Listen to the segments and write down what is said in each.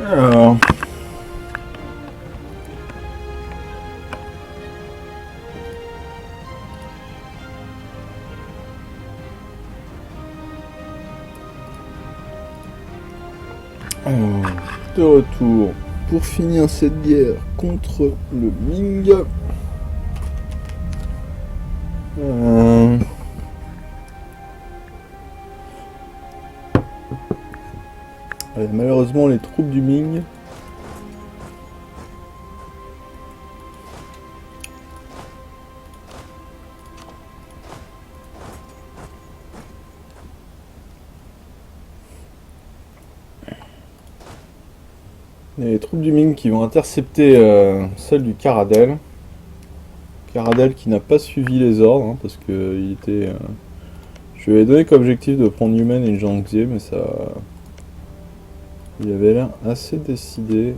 Alors. De retour pour finir cette guerre contre le Ming. Malheureusement, les troupes du Ming qui vont intercepter celle du Caradel. Caradel qui n'a pas suivi les ordres, hein, parce que il était... je lui avais donné comme objectif de prendre Yumen et Zhangxie, mais ça... Il avait l'air assez décidé.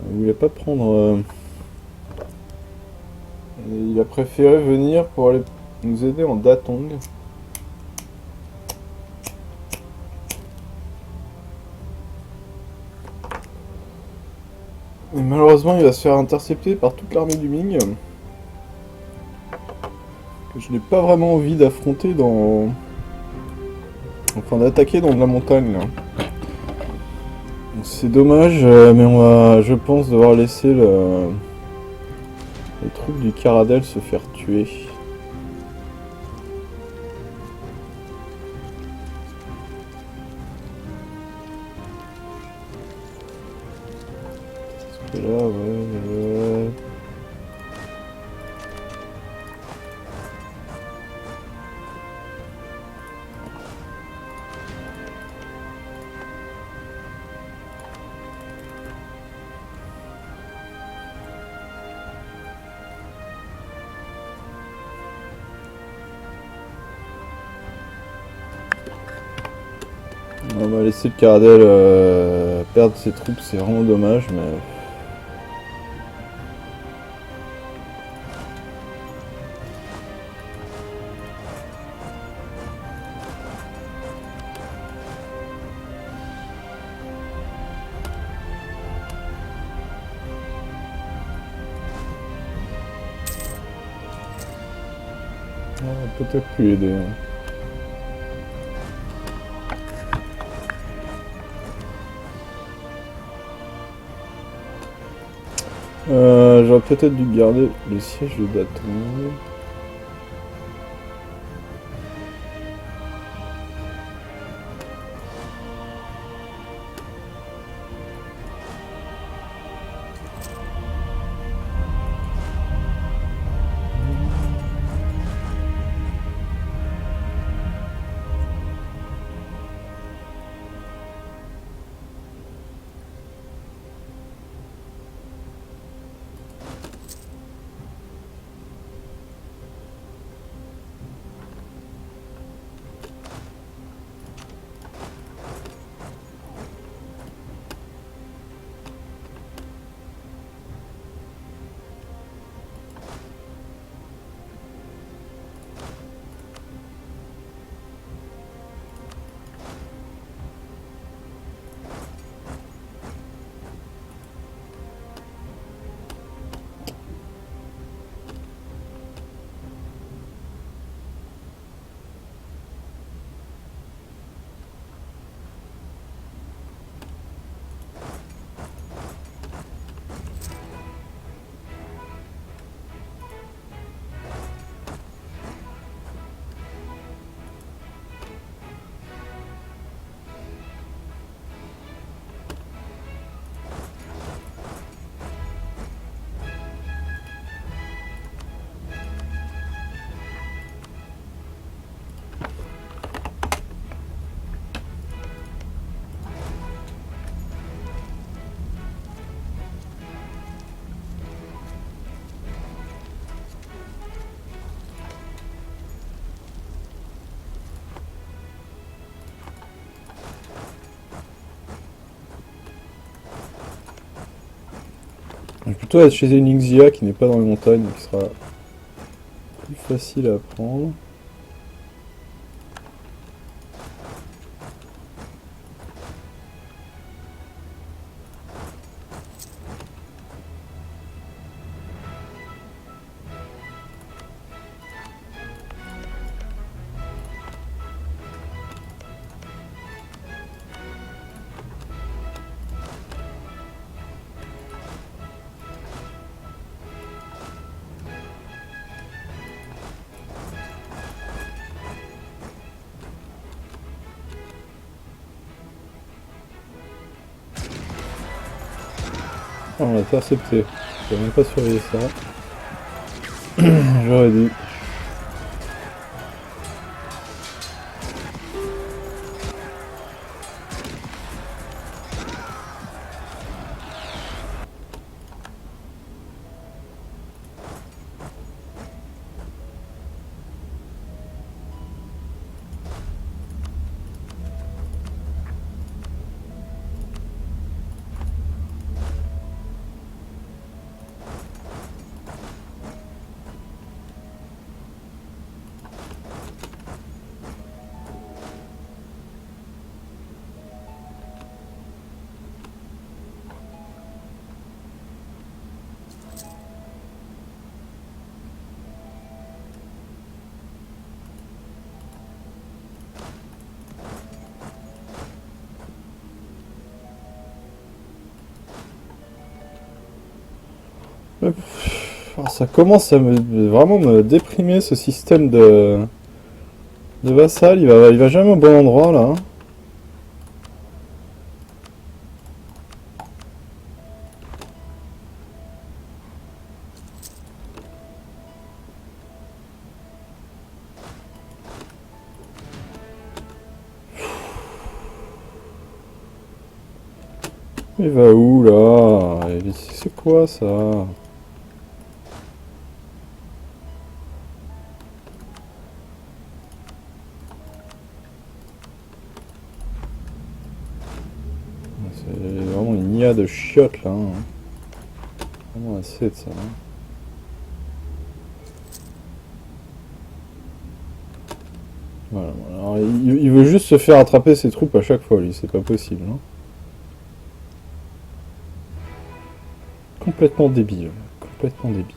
Il voulait pas prendre... il a préféré venir pour aller nous aider en Datong. Et malheureusement, il va se faire intercepter par toute l'armée du Ming. Que je n'ai pas vraiment envie d'affronter dans... Enfin, d'attaquer dans de la montagne, là. C'est dommage, mais on va, je pense, devoir laisser les troupes du Caradel se faire tuer. Parce que là, ouais... On va laisser le Caradel perdre ses troupes, c'est vraiment dommage, mais... peut-être plus aider. J'aurais peut-être dû garder le siège de Datong. Je vais plutôt aller chez Ningxia qui n'est pas dans les montagnes, donc qui sera plus facile à prendre. On l'a intercepté. J'ai même pas surveillé ça. J'aurais dû. Ça commence à vraiment me déprimer ce système de vassal. Il va jamais au bon endroit là, hein. Il va où là? C'est quoi ça? C'est vraiment une IA de chiottes là, hein. Vraiment assez de ça, hein. Voilà, voilà. Alors, il veut juste se faire attraper ses troupes à chaque fois, lui, c'est pas possible, hein. Complètement débile, complètement débile.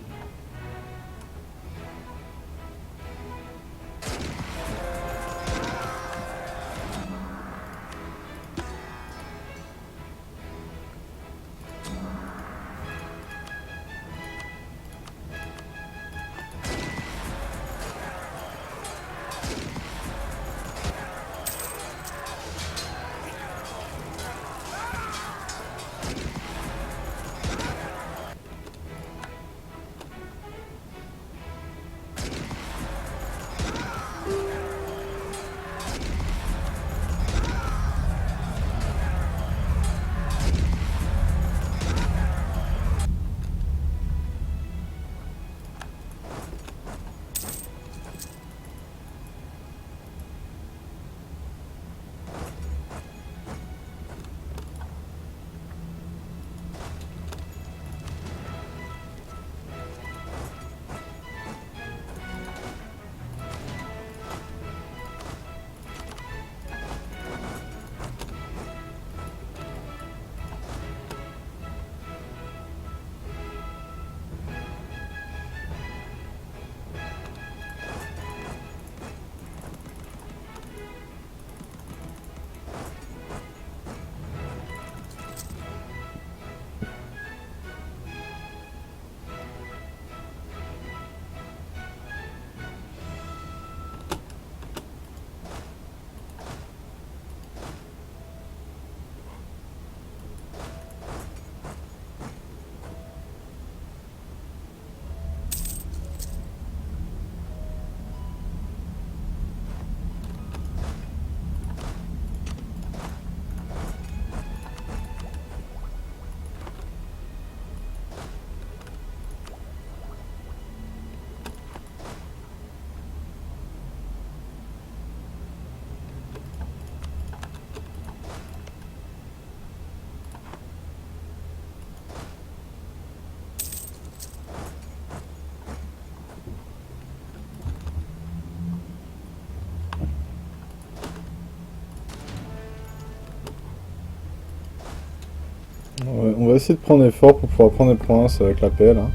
On va essayer de prendre effort pour pouvoir prendre des provinces avec la paix là.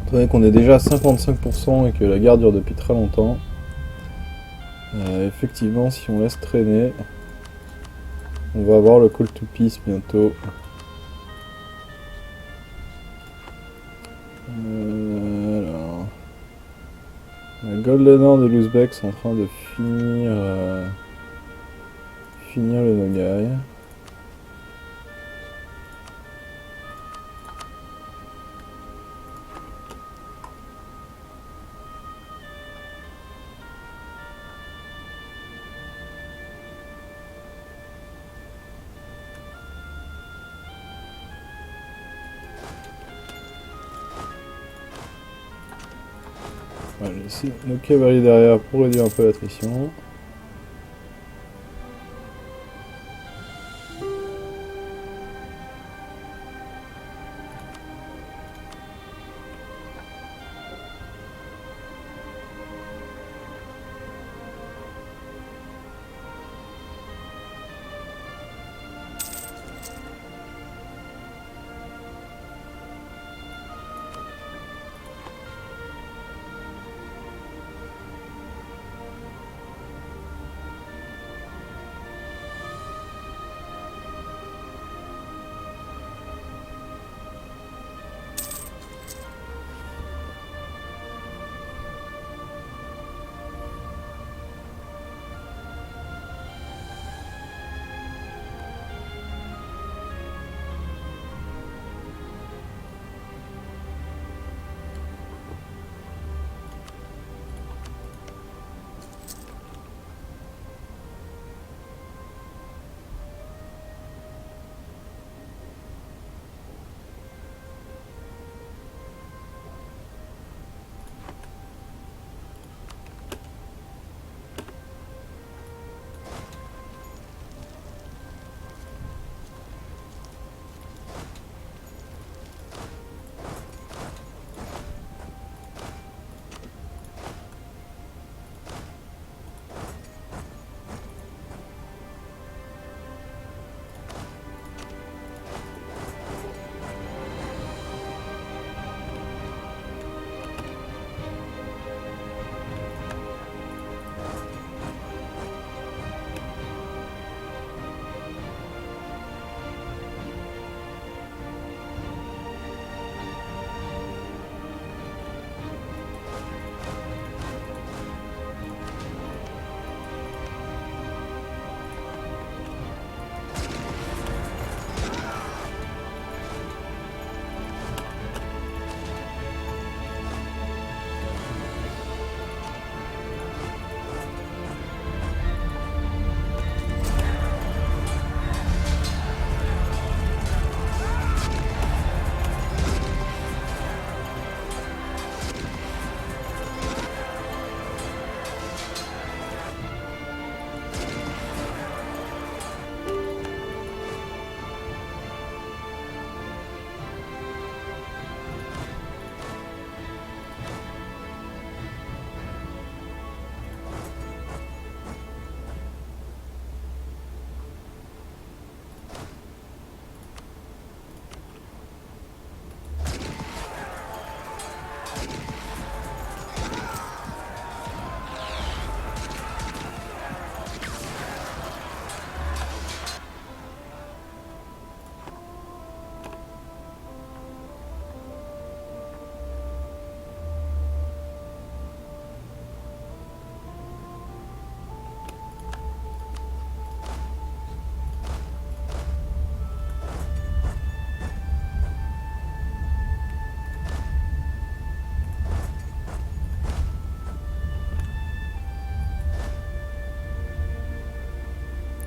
Étant donné qu'on est déjà à 55% et que la guerre dure depuis très longtemps, effectivement, si on laisse traîner, on va avoir le call to peace bientôt. Alors, la Golden Horde de l'Ouzbek sont en train de finir le Nogai. On va laisser nos cavaliers derrière pour réduire un peu l'attrition.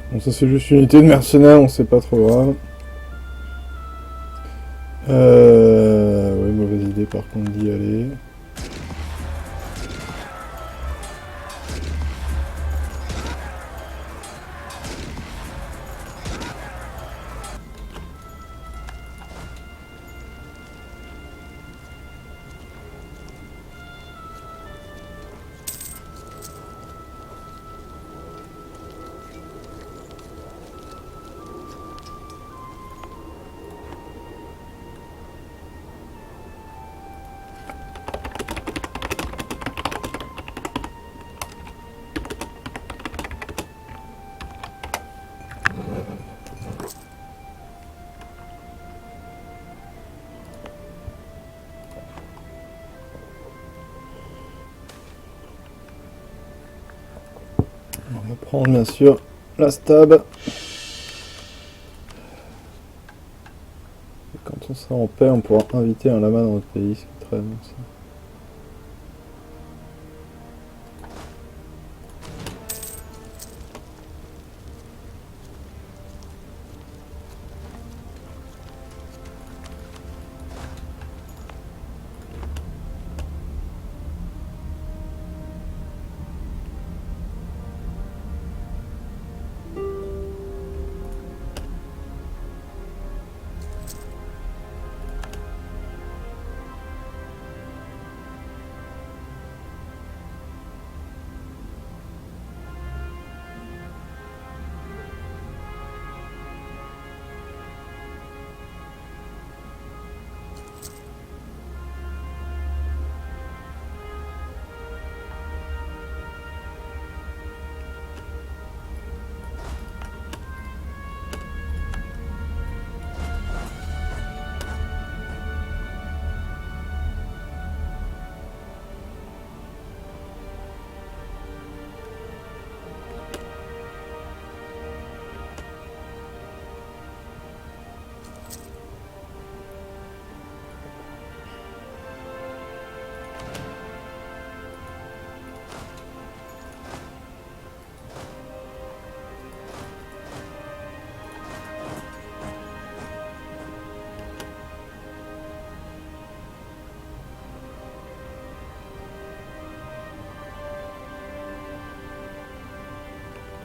Bon, ça c'est juste une unité de mercenaires, on sait pas trop grave. Ouais, mauvaise idée par contre d'y aller. On va prendre bien sûr la stab. Et quand on sera en paix, on pourra inviter un lama dans notre pays, ce qui est très bon ça.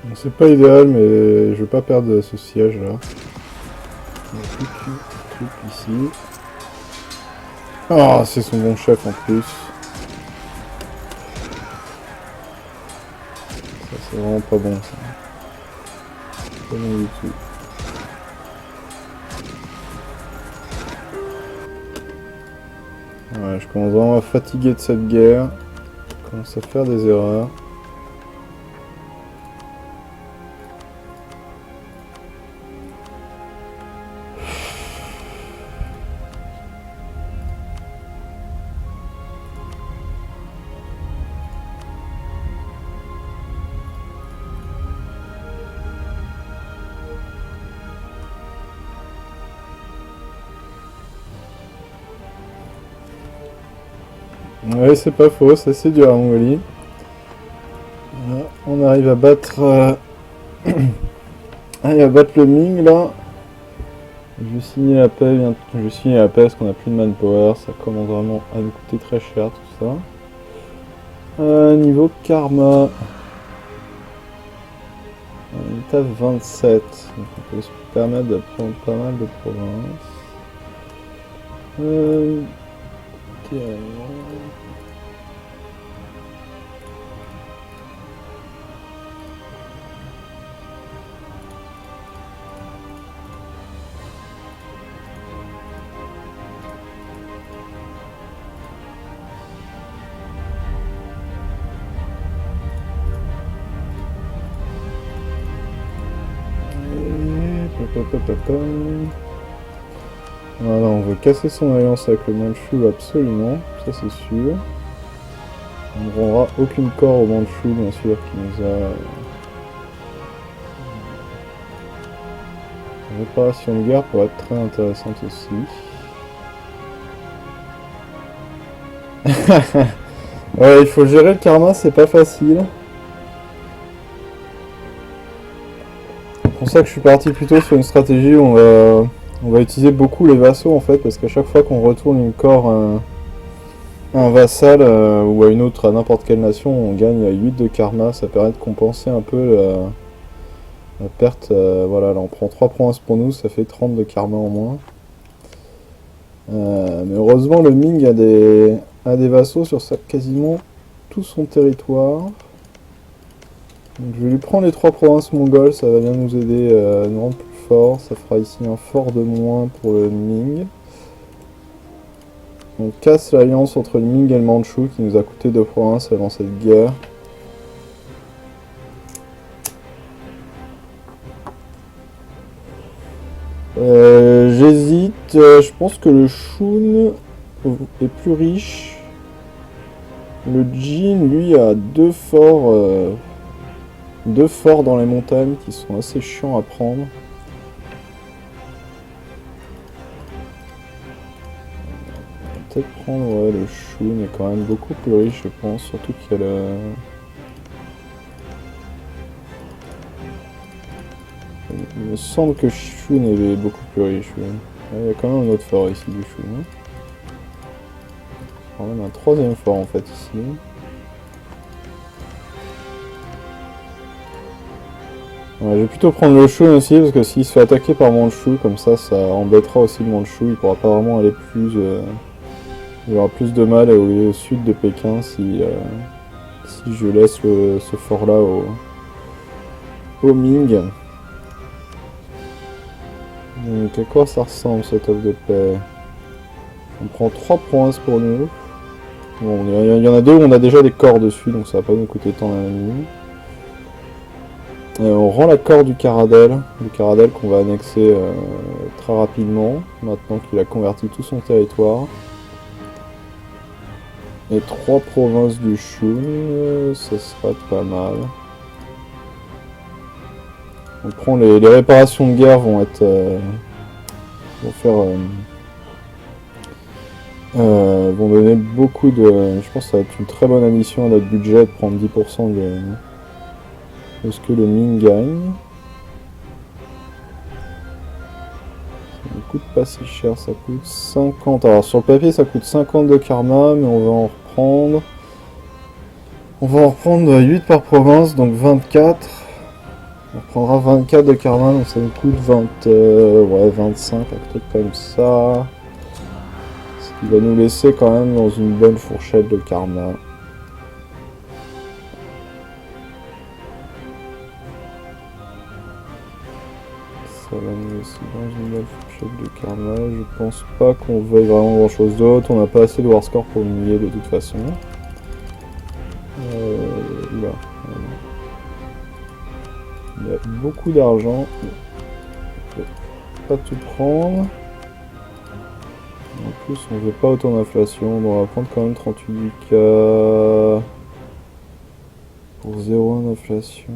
Bon, c'est pas idéal, mais je vais pas perdre ce siège là. Il y a plus de truc ici. Ah, c'est son bon chef en plus. Ça, c'est vraiment pas bon ça. Pas bon du tout. Ouais, je commence vraiment à fatiguer de cette guerre. Je commence à faire des erreurs. Ouais, c'est pas faux, c'est assez dur à Mongolie. Voilà, on arrive à battre, allez, à battre le Ming là. Je vais signer la paix, je vais signer la paix parce qu'on a plus de manpower, ça commence vraiment à nous coûter très cher tout ça. Niveau karma, on est à 27, donc on peut se permettre de prendre pas mal de provinces. Voilà, on veut casser son alliance avec le Manchu absolument, ça c'est sûr. On ne rendra aucune corps au Manchu, bien sûr, qui nous a... Réparation de guerre pourrait être très intéressante aussi. Ouais, il faut gérer le karma, c'est pas facile. C'est pour ça que je suis parti plutôt sur une stratégie où on va utiliser beaucoup les vassaux en fait, parce qu'à chaque fois qu'on retourne une corps à un vassal ou à une autre, à n'importe quelle nation, on gagne 8 de karma, ça permet de compenser un peu la perte. Voilà, là on prend 3 provinces pour nous, ça fait 30 de karma en moins. Mais heureusement le Ming a des vassaux sur quasiment tout son territoire. Donc je vais lui prendre les 3 provinces mongoles, ça va bien nous aider à nous rendre plus fort. Ça fera ici un fort de moins pour le Ming. On casse l'alliance entre le Ming et le Mandchou qui nous a coûté 2 provinces avant cette guerre. J'hésite, je pense que le Shun est plus riche. Le Jin, lui, a 2 forts dans les montagnes qui sont assez chiants à prendre. On va peut-être prendre le Shun est quand même beaucoup plus riche, je pense, surtout qu'il y a le... Il me semble que Shun est beaucoup plus riche. Ouais. Il y a quand même un autre fort ici du Shun. Hein. Quand même un 3e fort en fait ici. Ouais, je vais plutôt prendre le Shun aussi parce que s'il se fait attaquer par Manchu, comme ça embêtera aussi le Manchu. Il pourra pas vraiment aller plus. Il aura plus de mal au sud de Pékin si je laisse ce fort là au Ming. Donc à quoi ça ressemble cette offre de paix? On prend 3 provinces pour nous. Bon, il y en a 2 où on a déjà des corps dessus, donc ça va pas nous coûter tant la nuit. On rend la corps du Caradel qu'on va annexer très rapidement, maintenant qu'il a converti tout son territoire. Et 3 provinces du Shun, ça serait pas mal. On prend les réparations de guerre vont être vont donner beaucoup de... Je pense que ça va être une très bonne addition à notre budget de prendre 10% de ce que le Ming gagne. Ça ne coûte pas si cher, ça coûte 50. Alors sur le papier ça coûte 50 de karma, mais on va en reprendre. On va en reprendre 8 par province, donc 24. On prendra 24 de karma, donc ça nous coûte 25, un truc comme ça. Ce qui va nous laisser quand même dans une bonne fourchette de karma. Ça va nous laisser dans une bonne fourchette de karma. Je pense pas qu'on veuille vraiment grand chose d'autre. On n'a pas assez de war score pour humilier de toute façon. Là. Il y a beaucoup d'argent. On peut pas tout prendre. En plus, on veut pas autant d'inflation. Bon, on va prendre quand même 38K pour 0,1 d'inflation.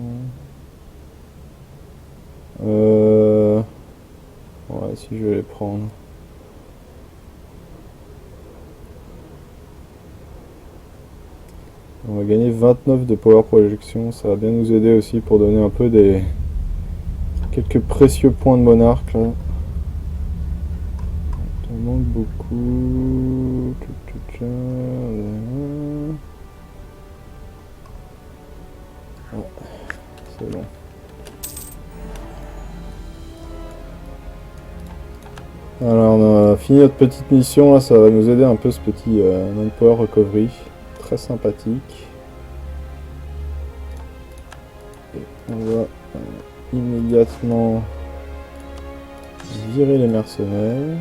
Ouais, si je vais les prendre. On va gagner 29 de power projection. Ça va bien nous aider aussi pour donner un peu des quelques précieux points de monarque là. On manque beaucoup. C'est bon. Alors on a fini notre petite mission là, ça va nous aider un peu ce petit non-power recovery. Très sympathique. Et on va immédiatement virer les mercenaires.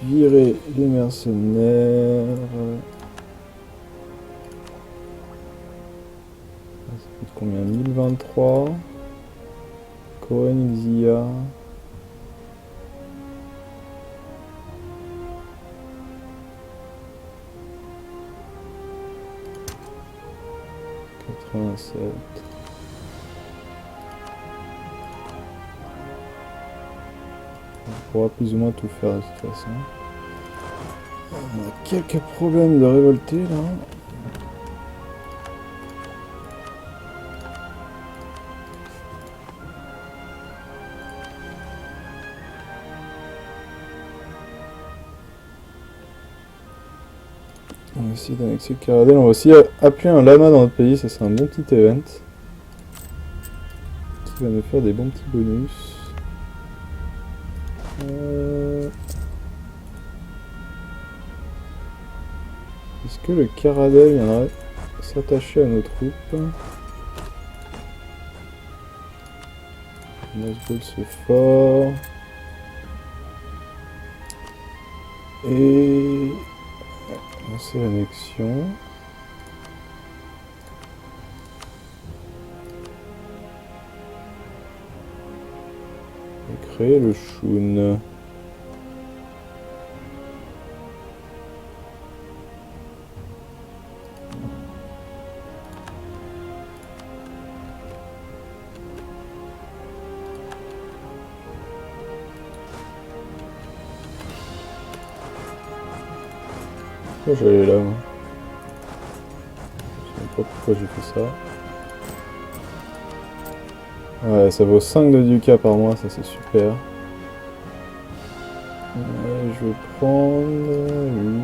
Virer les mercenaires. Ça coûte combien? 1023. Cohen Xia. On pourra plus ou moins tout faire de toute façon. On a quelques problèmes de révoltés là. On va essayer d'annexer le Caradel. On va aussi appuyer un lama dans notre pays, ça c'est un bon petit event. Qui va nous faire des bons petits bonus. Est-ce que le Caradel viendrait s'attacher à nos troupes? Nazgûl c'est fort. Et... lancer l'annexion. Et créer le Shun. Pourquoi j'allais là moi? Je sais pas pourquoi j'ai fait ça. Ouais, ça vaut 5 de ducat par mois, ça c'est super. Je vais prendre lui.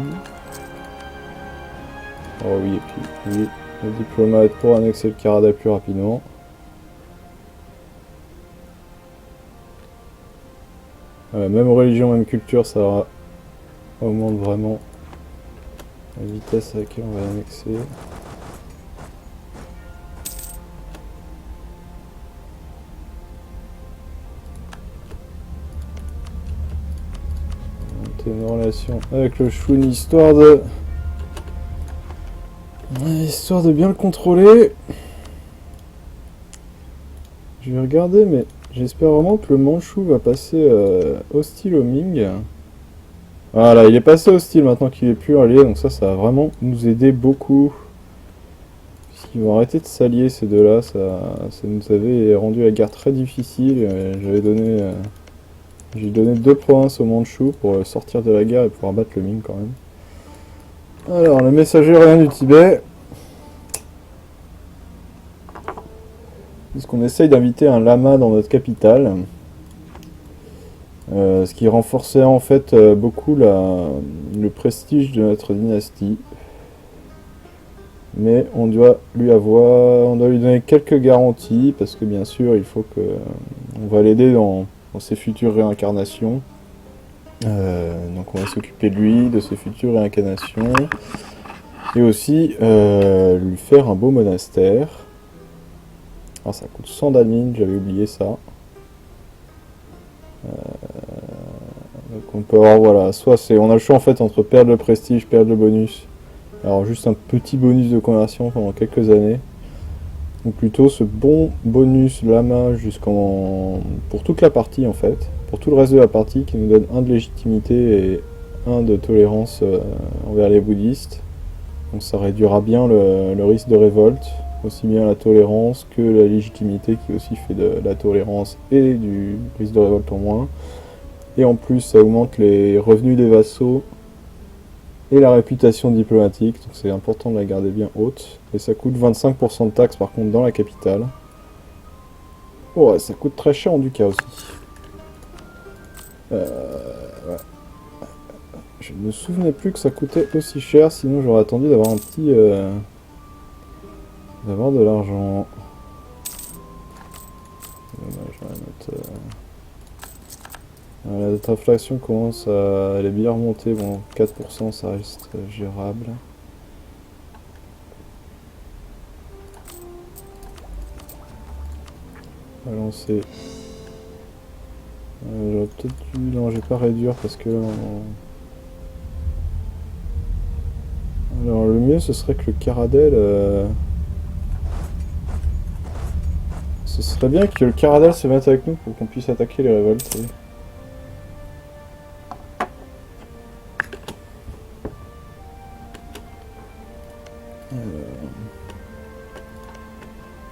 Oh oui, et puis lui, le diplomate pour annexer le Caradel plus rapidement. Même religion, même culture, ça augmente vraiment la vitesse à laquelle on va annexer. Monter une relation avec le Shun histoire de bien le contrôler. Je vais regarder, mais j'espère vraiment que le Manchou va passer hostile au Ming. Voilà, il est passé hostile maintenant qu'il est plus allié, donc ça va vraiment nous aider beaucoup. Puisqu'ils vont arrêter de s'allier ces deux-là, ça nous avait rendu la guerre très difficile. J'ai donné 2 provinces au Manchou pour sortir de la guerre et pouvoir battre le Ming quand même. Alors, le messager rien du Tibet. Puisqu'on essaye d'inviter un lama dans notre capitale. Ce qui renforçait en fait beaucoup le prestige de notre dynastie. Mais on doit lui donner quelques garanties, parce que bien sûr, il faut que on va l'aider dans ses futures réincarnations. Donc on va s'occuper de lui, de ses futures réincarnations, et aussi lui faire un beau monastère. Alors ça coûte 100 d'admin, j'avais oublié ça. Donc on peut avoir, voilà, soit on a le choix en fait entre perdre le prestige, perdre le bonus. Alors juste un petit bonus de conversion pendant quelques années. Ou plutôt ce bon bonus lama pour toute la partie en fait. Pour tout le reste de la partie qui nous donne 1 de légitimité et 1 de tolérance envers les bouddhistes. Donc ça réduira bien le risque de révolte. Aussi bien la tolérance que la légitimité qui aussi fait de la tolérance et du risque de révolte en moins. Et en plus ça augmente les revenus des vassaux et la réputation diplomatique, donc c'est important de la garder bien haute. Et ça coûte 25% de taxes par contre dans la capitale. Ouais, ça coûte très cher en ducat aussi. Ouais. Je ne me souvenais plus que ça coûtait aussi cher, sinon j'aurais attendu d'avoir un petit... d'avoir de l'argent. La dette inflation commence à... Elle est bien remontée, bon 4% ça reste gérable. On va lancer. J'aurais peut-être dû... Non, je vais pas réduire parce que... Alors le mieux ce serait que le Caradel... Ce serait bien que le Caradel se mette avec nous pour qu'on puisse attaquer les révoltes.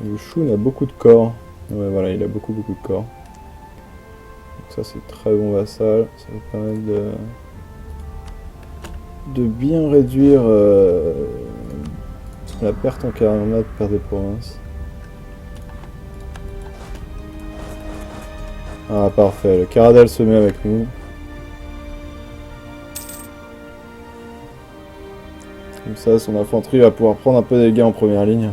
Le Shun a beaucoup de corps. Ouais, voilà, il a beaucoup de corps. Donc ça c'est très bon vassal. Ça va permettre de bien réduire la perte en karma de perte des provinces. Ah parfait, le Caradel se met avec nous. Comme ça son infanterie va pouvoir prendre un peu des dégâts en première ligne.